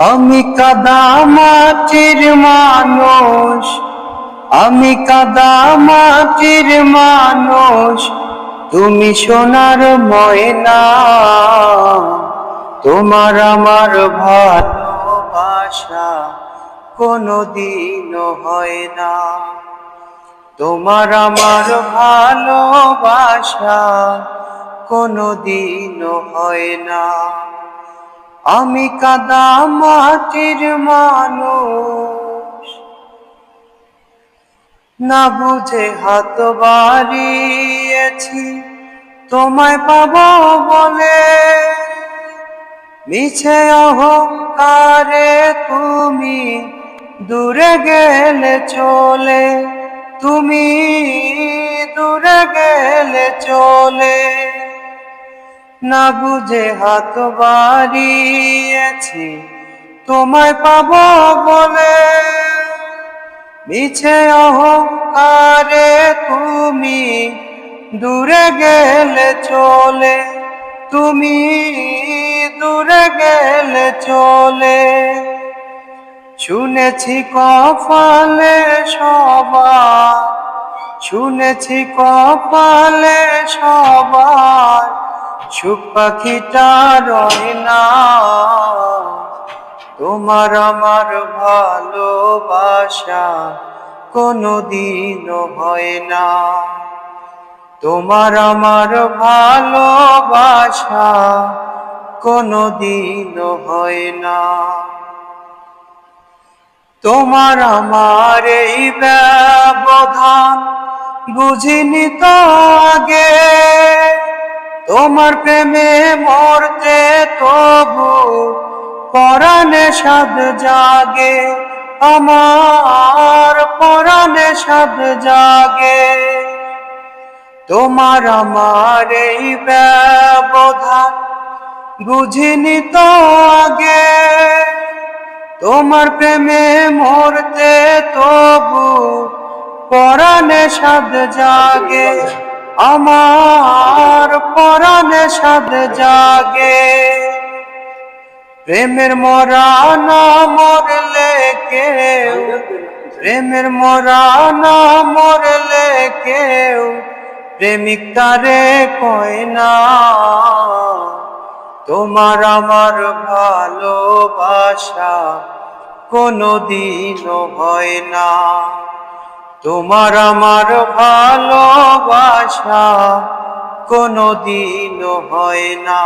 আমি কাদা মাটির মানুষ, আমি কাদা মাটির মানুষ, তুমি সোনার ময়না। তোমার আমার ভালোবাসা কোনদিনও হয় না। তোমার আমার ভালোবাসা কোনদিনও হয় না। আমি কাদা মাটির মানুষ, না বুঝে হাত বাড়িয়েছি তোমায় পাবো বলে। মিছে অহংকারে তুমি দূরে গেলে চলে, তুমি দূরে গেলে চলে। না বুঝে হাত বাড়িয়েছি তোমায় পাবো বলে। মিছে অহংকারে তুমি দূরে গেলে চলে, তুমি দূরে গেলে চলে। শুনেছি কপালে সবার, শুনেছি কপালে সবার সুখ পাখিটা রয় না। তোমার আমার ভালোবাসা কোনদিনও হয় না। তোমার আমার ভালোবাসা কোনদিনও হয় না। তোমার আমার এই ব্যবধান বুঝিনি তো আগে। তোমার প্রেমে মরতে তবু পরাণে সাধ জাগে, আমার পরাণে সাধ জাগে। তোমার আমার এই ব্যবধান বুঝিনি তো আগে। তোমার প্রেমে মরতে তবু পরাণে সাধ জাগে, আমার পরাণে সাধ জাগে। প্রেমের মরা না মরলে কেউ, প্রেমের মরা না মরলে কেউ প্রেমিক তারে কয় না। তোমার আমার ভালোবাসা কোনদিনও হয় না। তোমার আমার ভালোবাসা কোনদিনও হয় না।